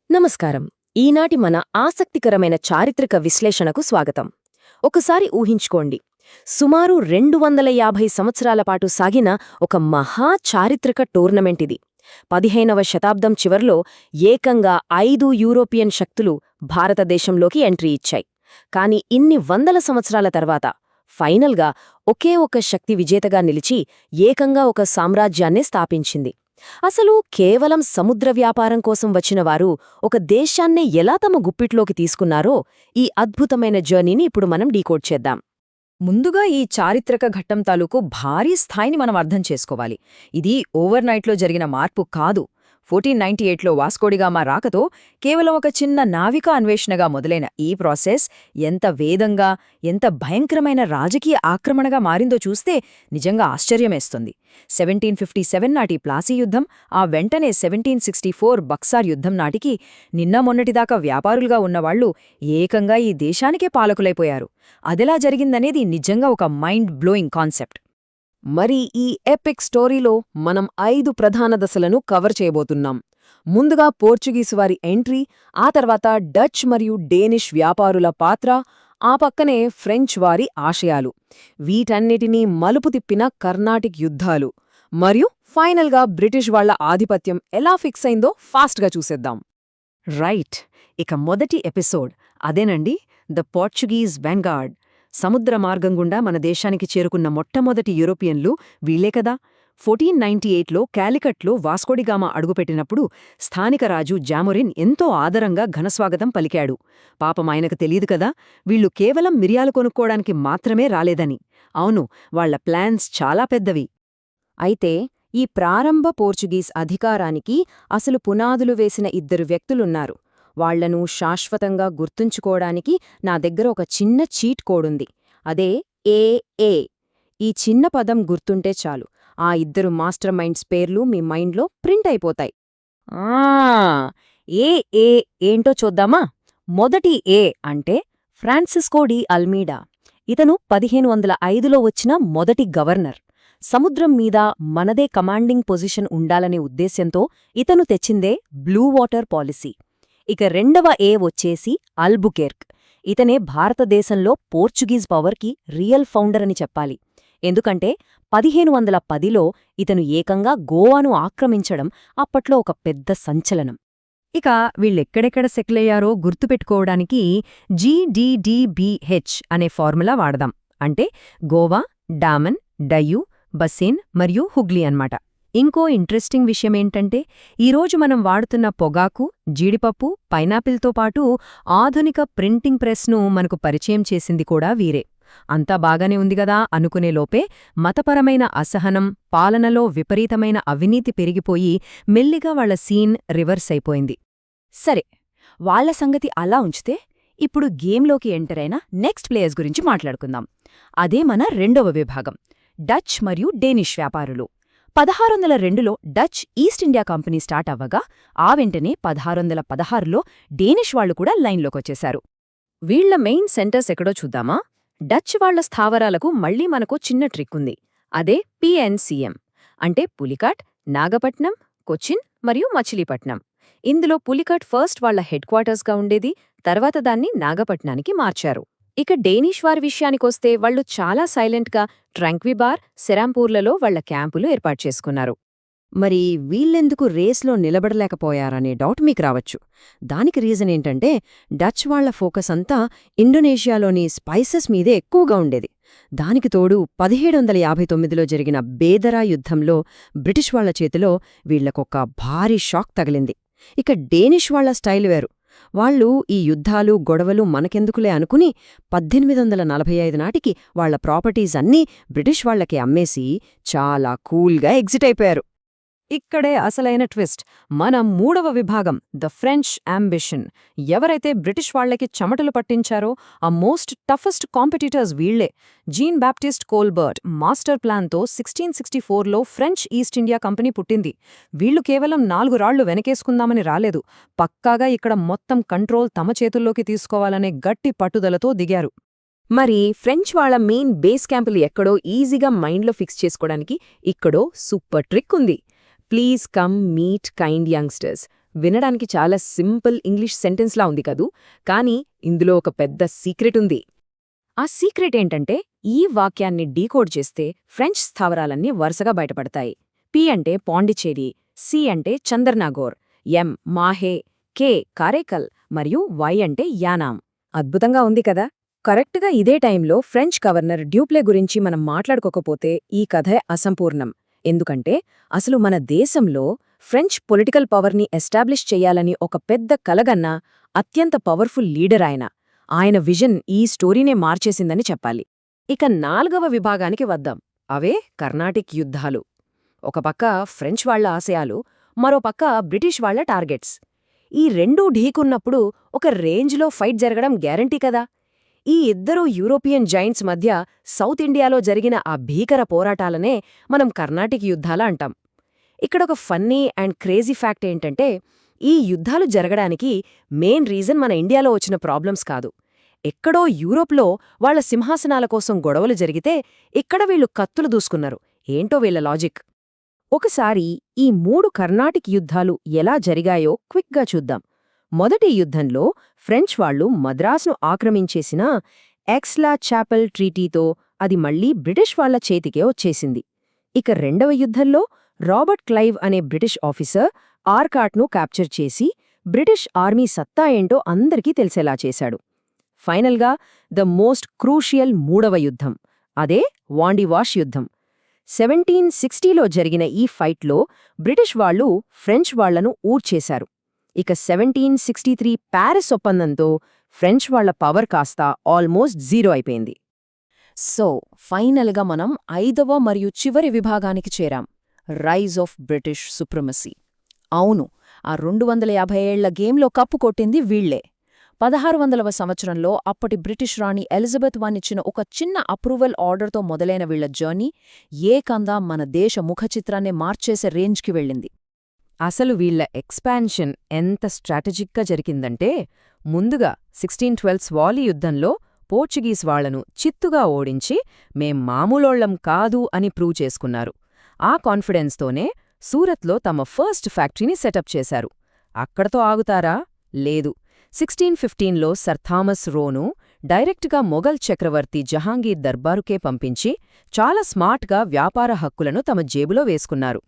నమస్కారం. ఈనాటి మన ఆసక్తికరమైన చారిత్రక విశ్లేషణకు స్వాగతం. ఒకసారి ఊహించుకోండి, సుమారు 250 సంవత్సరాల పాటు సాగిన ఒక మహా చారిత్రక టోర్నమెంటిది. 15వ శతాబ్దం చివర్లో ఏకంగా 5 యూరోపియన్ శక్తులు భారతదేశంలోకి ఎంట్రీ ఇచ్చాయి. కాని ఇన్ని వందల సంవత్సరాల తర్వాత ఫైనల్గా ఒకే ఒక శక్తి విజేతగా నిలిచి ఏకంగా ఒక సామ్రాజ్యాన్నే స్థాపించింది. అసలు కేవలం సముద్ర వ్యాపారం కోసం వచ్చినవారు ఒక దేశాన్నే ఎలా తమ గుప్పిట్లోకి తీసుకున్నారో ఈ అద్భుతమైన జర్నీని ఇప్పుడు మనం డీకోడ్ చేద్దాం. ముందుగా ఈ చారిత్రక ఘట్టం తాలూకు భారీ స్థాయిని మనం అర్థం చేసుకోవాలి. ఇది ఓవర్నైట్లో జరిగిన మార్పు కాదు. 1498లో వాస్కోడిగామా రాకతో కేవలం ఒక చిన్న నావికా అన్వేషణగా మొదలైన ఈ ప్రాసెస్ ఎంత వేదంగా, ఎంత భయంకరమైన రాజకీయ ఆక్రమణగా మారిందో చూస్తే నిజంగా ఆశ్చర్యమేస్తుంది. 1757 నాటి ప్లాసీ యుద్ధం, ఆ వెంటనే 1764 బక్సార్ యుద్ధం నాటికి నిన్న మొన్నటిదాకా వ్యాపారులుగా ఉన్నవాళ్లు ఏకంగా ఈ దేశానికే పాలకులైపోయారు. అదెలా జరిగిందనేది నిజంగా ఒక మైండ్ బ్లోయింగ్ కాన్సెప్ట్. మరి ఈ ఎపిక్ స్టోరీలో మనం 5 ప్రధాన దశలను కవర్ చేయబోతున్నాం. ముందుగా పోర్చుగీసు వారి ఎంట్రీ, ఆ తర్వాత డచ్ మరియు డేనిష్ వ్యాపారుల పాత్ర, ఆ పక్కనే ఫ్రెంచ్ వారి ఆశయాలు, వీటన్నిటినీ మలుపు తిప్పిన కర్ణాటిక్ యుద్ధాలు, మరియు ఫైనల్గా బ్రిటిష్ వాళ్ల ఆధిపత్యం ఎలా ఫిక్స్ అయిందో ఫాస్ట్గా చూసేద్దాం. రైట్, ఇక మొదటి ఎపిసోడ్ అదేనండి, ద పోర్చుగీస్ వ్యాంగార్డ్. సముద్ర మార్గం గుండా మన దేశానికి చేరుకున్న మొట్టమొదటి యూరోపియన్లు వీళ్లే కదా. 1498లో కాలికట్లో వాస్కోడిగామా అడుగుపెట్టినప్పుడు స్థానిక రాజు జామొరిన్ ఎంతో ఆదరంగా ఘనస్వాగతం పలికాడు. పాపం ఆయనకు తెలీదు కదా, వీళ్లు కేవలం మిరియాలు కొనుక్కోవడానికి మాత్రమే రాలేదని. అవును, వాళ్ల ప్లాన్స్ చాలా పెద్దవి. అయితే ఈ ప్రారంభ పోర్చుగీస్ అధికారానికి అసలు పునాదులు వేసిన 2 వ్యక్తులున్నారు. వాళ్లను శాశ్వతంగా గుర్తుంచుకోవడానికి నా దగ్గర ఒక చిన్న చీట్ కోడుంది. అదే ఏఏ. ఈ చిన్న పదం గుర్తుంటే చాలు, ఆ 2 మాస్టర్ మైండ్స్ పేర్లు మీ మైండ్లో ప్రింట్ అయిపోతాయి. ఏఏ ఏంటో చూద్దామా. మొదటి ఏ అంటే ఫ్రాన్సిస్కో డి అల్మీడా. ఇతను 1505లో వచ్చిన మొదటి గవర్నర్. సముద్రం మీద మనదే కమాండింగ్ పొజిషన్ ఉండాలనే ఉద్దేశ్యంతో ఇతను తెచ్చిందే బ్లూ వాటర్ పాలసీ. ఇక రెండవ ఏ వచ్చేసి అల్బుకెర్క్. ఇతనే భారతదేశంలో పోర్చుగీస్ పవర్కి రియల్ ఫౌండర్ అని చెప్పాలి. ఎందుకంటే 1510లో ఇతను ఏకంగా గోవాను ఆక్రమించడం అప్పట్లో ఒక పెద్ద సంచలనం. ఇక వీళ్ళెక్కడెక్కడ సెటిలయ్యారో గుర్తుపెట్టుకోవడానికి GDDBH అనే ఫార్ములా వాడదాం. అంటే గోవా, డామన్, డయ్యూ, బసేన్ మరియు హుగ్లీ అన్నమాట. ఇంకో ఇంట్రెస్టింగ్ విషయమేంటంటే ఈరోజు మనం వాడుతున్న పొగాకు, జీడిపప్పు, పైనాపిల్తో పాటు ఆధునిక ప్రింటింగ్ ప్రెస్ను మనకు పరిచయం చేసింది కూడా వీరే. అంతా బాగానే ఉందిగదా అనుకునేలోపే మతపరమైన అసహనం, పాలనలో విపరీతమైన అవినీతి పెరిగిపోయి మెల్లిగా వాళ్ల సీన్ రివర్స్ అయిపోయింది. సరే, వాళ్ల సంగతి అలా ఉంచితే ఇప్పుడు గేమ్లోకి ఎంటర్ అయిన నెక్స్ట్ ప్లేయర్స్ గురించి మాట్లాడుకుందాం. అదే మన రెండవ విభాగం, డచ్ మరియు డేనిష్ వ్యాపారులు. 1602లో Dutch East India company start అవ్వగా ఆ వెంటనే 1616లో డేనిష్ వాళ్లు కూడా లైన్లోకొచ్చేశారు. వీళ్ల మెయిన్ సెంటర్స్ ఎక్కడో చూద్దామా. డచ్ వాళ్ల స్థావరాలకు మళ్లీ మనకు చిన్న ట్రిక్ ఉంది. అదే PNCM అంటే పులికాట్, నాగపట్నం, కొచ్చిన్ మరియు మచిలీపట్నం. ఇందులో పులికాట్ ఫస్ట్ వాళ్ల హెడ్ క్వార్టర్స్గా ఉండేది, తర్వాత దాన్ని నాగపట్నానికి మార్చారు. ఇక డేనిష్ వారి విషయానికొస్తే వాళ్లు చాలా సైలెంట్గా ట్రాంక్విబార్, సెరాంపూర్లలో వాళ్ల క్యాంపులు ఏర్పాటు చేసుకున్నారు. మరి వీళ్ళెందుకు రేస్లో నిలబడలేకపోయారనే డౌట్ మీకు రావచ్చు. దానికి రీజన్ ఏంటంటే డచ్ వాళ్ల ఫోకస్ అంతా ఇండోనేషియాలోని స్పైసెస్ మీదే ఎక్కువగా ఉండేది. దానికి తోడు 1759లో జరిగిన బేదరా యుద్ధంలో బ్రిటిష్ వాళ్ల చేతిలో వీళ్లకొక భారీ షాక్ తగిలింది. ఇక డేనిష్ వాళ్ల స్టైల్ వేరు. వాళ్లు ఈ యుద్ధాలు, గొడవలు మనకెందుకులే అనుకుని 1845 నాటికి వాళ్ల ప్రాపర్టీస్ అన్నీ బ్రిటిష్ వాళ్లకి అమ్మేసి చాలా కూల్గా ఎగ్జిట్ అయిపోయారు. ఇక్కడే అసలైన ట్విస్ట్, మన మూడవ విభాగం, ద ఫ్రెంచ్ అంబిషన్. ఎవరైతే బ్రిటిష్ వాళ్లకి చెమటలు పట్టించారో ఆ మోస్ట్ టఫెస్ట్ కాంపిటీటర్స్ వీళ్లే. జీన్ బాప్టిస్ట్ కోల్బర్ట్ మాస్టర్ ప్లాన్తో 1664లో ఫ్రెంచ్ ఈస్ట్ ఇండియా కంపెనీ పుట్టింది. వీళ్లు కేవలం 4 రాళ్లు వెనకేసుకుందామని రాలేదు, పక్కాగా ఇక్కడ మొత్తం కంట్రోల్ తమ చేతుల్లోకి తీసుకోవాలనే గట్టి పట్టుదలతో దిగారు. మరి ఫ్రెంచ్ వాళ్ల మెయిన్ బేస్ క్యాంపులు ఎక్కడో ఈజీగా మైండ్లో ఫిక్స్ చేసుకోవడానికి ఇక్కడో సూపర్ ట్రిక్ ఉంది. Please come meet kind youngsters. వినడానికి చాలా సింపుల్ ఇంగ్లీష్ సెంటెన్స్లా ఉంది కదూ, కానీ ఇందులో ఒక పెద్ద సీక్రెట్ ఉంది. ఆ సీక్రెట్ ఏంటంటే, ఈ వాక్యాన్ని డీకోడ్ చేస్తే ఫ్రెంచ్ స్థావరాలన్నీ వరుసగా బయటపడతాయి. పి అంటే పాండిచ్చేరి, సి అంటే చందర్నాగోర్, ఎం మాహే, కే కారేకల్ మరియు వై అంటే యానాం. అద్భుతంగా ఉంది కదా. కరెక్ట్గా ఇదే టైంలో ఫ్రెంచ్ గవర్నర్ డ్యూప్లే గురించి మనం మాట్లాడుకోకపోతే ఈ కథే అసంపూర్ణం. ఎందుకంటే అసలు మన దేశంలో ఫ్రెంచ్ పొలిటికల్ పవర్ని ఎస్టాబ్లిష్ చెయ్యాలని ఒక పెద్ద కలగన్న అత్యంత పవర్ఫుల్ లీడర్ ఆయన విజన్ ఈ స్టోరీనే మార్చేసిందని చెప్పాలి. ఇక 4వ విభాగానికి వద్దాం. అవే కర్ణాటిక్ యుద్ధాలు. ఒక పక్క ఫ్రెంచ్ వాళ్ల ఆశయాలు, మరో పక్క బ్రిటిష్ వాళ్ల టార్గెట్స్. ఈ రెండూ ఢీకున్నప్పుడు ఒక రేంజ్లో ఫైట్ జరగడం గ్యారంటీ కదా. ఈ ఇద్దరు యూరోపియన్ జైంట్స్ మధ్య సౌత్ ఇండియాలో జరిగిన ఆ భీకర పోరాటాలనే మనం కర్ణాటిక్ యుద్ధాల అంటాం. ఇక్కడొక ఫన్నీ అండ్ క్రేజీ ఫ్యాక్ట్ ఏంటంటే, ఈ యుద్ధాలు జరగడానికి మెయిన్ రీజన్ మన ఇండియాలో వచ్చిన ప్రాబ్లమ్స్ కాదు. ఎక్కడో యూరోప్లో వాళ్ల సింహాసనాల కోసం గొడవలు జరిగితే ఇక్కడ వీళ్లు కత్తులు దూసుకున్నారు. ఏంటో వీళ్ల లాజిక్. ఒకసారి ఈ 3 కర్ణాటిక్ యుద్ధాలు ఎలా జరిగాయో క్విక్గా చూద్దాం. మొదటి యుద్ధంలో ఫ్రెంచ్ వాళ్లు మద్రాసును ఆక్రమించేసిన ఎక్స్లా చాపెల్ ట్రీటీతో అది మళ్లీ బ్రిటిష్ వాళ్ల చేతికే వచ్చేసింది. ఇక రెండవ యుద్ధంలో రాబర్ట్ క్లైవ్ అనే బ్రిటిష్ ఆఫీసర్ ఆర్కాట్ను క్యాప్చర్ చేసి బ్రిటిష్ ఆర్మీ సత్తా ఏంటో అందరికీ తెలిసేలా చేశాడు. ఫైనల్గా ద మోస్ట్ క్రూషియల్ 3వ యుద్ధం, అదే వాండివాష్ యుద్ధం. 1760లో జరిగిన ఈ ఫైట్లో బ్రిటిష్ వాళ్లు ఫ్రెంచ్ వాళ్లను ఊడ్చేశారు. ఇక 1763 ప్యారిస్ ఒప్పందంతో ఫ్రెంచ్ వాళ్ల పవర్ కాస్త ఆల్మోస్ట్ జీరో అయిపోయింది. సో ఫైనల్గా మనం 5వ మరియు చివరి విభాగానికి చేరాం, రైజ్ ఆఫ్ బ్రిటిష్ సుప్రమసీ. అవును, ఆ 250 ఏళ్ల గేమ్లో కప్పు కొట్టింది వీళ్లే. 1600వ సంవత్సరంలో అప్పటి బ్రిటిష్ రాణి ఎలిజబెత్ I ఇచ్చిన ఒక చిన్న అప్రూవల్ ఆర్డర్తో మొదలైన వీళ్ల జర్నీ ఏకంగా మన దేశ ముఖచిత్రాన్నే మార్చేసే రేంజ్కి వెళ్ళింది. అసలు వీళ్ల ఎక్స్పాన్షన్ ఎంత స్ట్రాటజిక్గా జరిగిందంటే, ముందుగా 1612 స్వాలీ యుద్ధంలో పోర్చుగీస్ వాళ్లను చిత్తుగా ఓడించి మేం మామూలోళ్లం కాదు అని ప్రూవ్ చేసుకున్నారు. ఆ కాన్ఫిడెన్స్తోనే సూరత్లో తమ ఫస్ట్ ఫ్యాక్టరీని సెటప్ చేశారు. అక్కడతో ఆగుతారా? లేదు. 1615లో సర్ థామస్ రోను డైరెక్ట్గా మొఘల్ చక్రవర్తి జహాంగీర్ దర్బారుకే పంపించి చాలా స్మార్ట్గా వ్యాపార హక్కులను తమ జేబులో వేసుకున్నారు.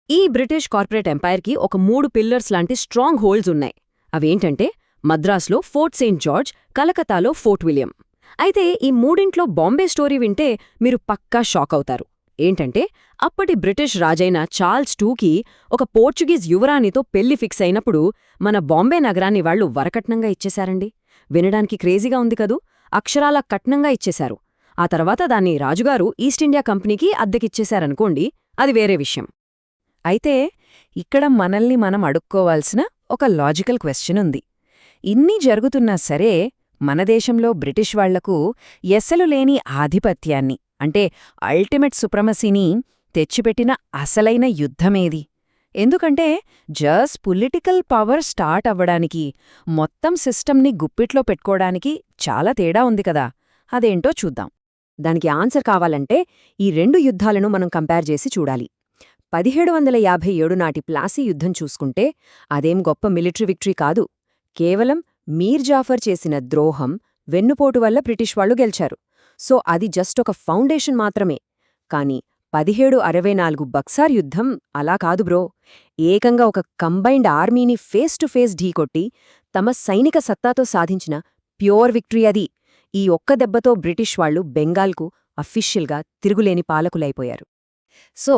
ఈ బ్రిటిష్ కార్పొరేట్ ఎంపైర్కి ఒక 3 పిల్లర్స్ లాంటి స్ట్రాంగ్ హోల్డ్స్ ఉన్నాయి. అవేంటంటే మద్రాస్లో ఫోర్ట్ సెయింట్ జార్జ్, కలకత్తాలో ఫోర్ట్ విలియం. అయితే ఈ మూడింట్లో బాంబే స్టోరీ వింటే మీరు పక్కా షాక్ అవుతారు. ఏంటంటే అప్పటి బ్రిటిష్ రాజైన చార్ల్స్ టూకి ఒక పోర్చుగీస్ యువరాణితో పెళ్లి ఫిక్స్ అయినప్పుడు మన బాంబే నగరాన్ని వాళ్లు వరకట్నంగా ఇచ్చేశారండి. వినడానికి క్రేజీగా ఉంది కదూ. అక్షరాల కట్నంగా ఇచ్చేశారు. ఆ తర్వాత దాన్ని రాజుగారు ఈస్ట్ ఇండియా కంపెనీకి అద్దెకిచ్చేశారనుకోండి, అది వేరే విషయం. అయితే ఇక్కడ మనల్ని మనం అడుక్కోవాల్సిన ఒక లాజికల్ క్వెశ్చన్ ఉంది. ఇన్ని జరుగుతున్నా సరే మన దేశంలో బ్రిటిష్ వాళ్లకు ఎసలు లేని ఆధిపత్యాన్ని, అంటే అల్టిమేట్ సుప్రమసీని తెచ్చిపెట్టిన అసలైన యుద్ధమేది? ఎందుకంటే జస్ట్ పొలిటికల్ పవర్ స్టార్ట్ అవ్వడానికి, మొత్తం సిస్టమ్ని గుప్పిట్లో పెట్టుకోవడానికి చాలా తేడా ఉంది కదా. అదేంటో చూద్దాం. దానికి ఆన్సర్ కావాలంటే ఈ 2 యుద్ధాలను మనం కంపేర్ చేసి చూడాలి. 1757 నాటి ప్లాసీ యుద్ధం చూసుకుంటే అదేం గొప్ప మిలిటరీ విక్టరీ కాదు. కేవలం మీర్ జాఫర్ చేసిన ద్రోహం, వెన్నుపోటు వల్ల బ్రిటిష్ వాళ్లు గెలిచారు. సో అది జస్ట్ ఒక ఫౌండేషన్ మాత్రమే. కాని 1764 బక్సార్ యుద్ధం అలా కాదు బ్రో. ఏకంగా ఒక కంబైన్డ్ ఆర్మీని ఫేస్ టు ఫేస్ ఢీకొట్టి తమ సైనిక సత్తాతో సాధించిన ప్యూర్ విక్టరీ అది. ఈ ఒక్క దెబ్బతో బ్రిటిష్ వాళ్లు బెంగాల్కు అఫీషియల్గా తిరుగులేని పాలకులైపోయారు. సో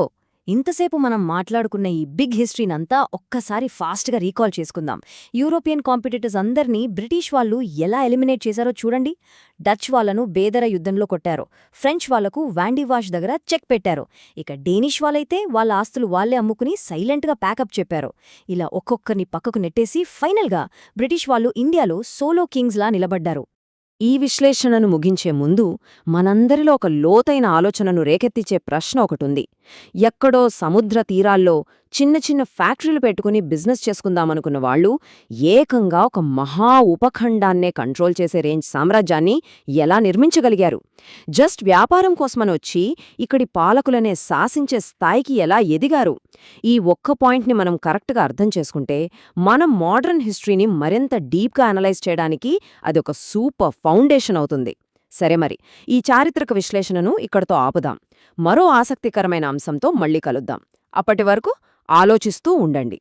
ఇంతసేపు మనం మాట్లాడుకున్న ఈ బిగ్ హిస్టరీనంతా ఒక్కసారి ఫాస్ట్గా రీకాల్ చేసుకుందాం. యూరోపియన్ కాంపిటీటర్స్ అందర్నీ బ్రిటిష్ వాళ్లు ఎలా ఎలిమినేట్ చేశారో చూడండి. డచ్ వాళ్లను బేదర యుద్ధంలో కొట్టారు. ఫ్రెంచ్ వాళ్లకు వాండివాష్ దగ్గర చెక్ పెట్టారు. ఇక డేనిష్ వాళ్ళైతే వాళ్ళ ఆస్తులు వాళ్లే అమ్ముకుని సైలెంట్గా ప్యాకప్ చెప్పారు. ఇలా ఒక్కొక్కరిని పక్కకు నెట్టేసి ఫైనల్గా బ్రిటిష్ వాళ్లు ఇండియాలో సోలో కింగ్స్లా నిలబడ్డారు. ఈ విశ్లేషణను ముగించే ముందు మనందరిలో ఒక లోతైన ఆలోచనను రేకెత్తించే ప్రశ్న ఒకటుంది. ఎక్కడో సముద్ర తీరాల్లో చిన్న చిన్న ఫ్యాక్టరీలు పెట్టుకుని బిజినెస్ చేసుకుందామనుకున్న వాళ్ళు ఏకంగా ఒక మహా ఉపఖండాన్నే కంట్రోల్ చేసే రేంజ్ సామ్రాజ్యాన్ని ఎలా నిర్మించగలిగారు? జస్ట్ వ్యాపారం కోసమని వచ్చి ఇక్కడి పాలకులనే శాసించే స్థాయికి ఎలా ఎదిగారు? ఈ ఒక్క పాయింట్ని మనం కరెక్ట్గా అర్థం చేసుకుంటే మనం మోడర్న్ హిస్టరీని మరింత డీప్గా అనలైజ్ చేయడానికి అదొక సూపర్ ఫౌండేషన్ అవుతుంది. సరే మరి, ఈ చారిత్రక విశ్లేషణను ఇక్కడతో ఆపుదాం. మరో ఆసక్తికరమైన అంశంతో మళ్ళీ కలుద్దాం. అప్పటి వరకు ఆలోచిస్తూ ఉండండి.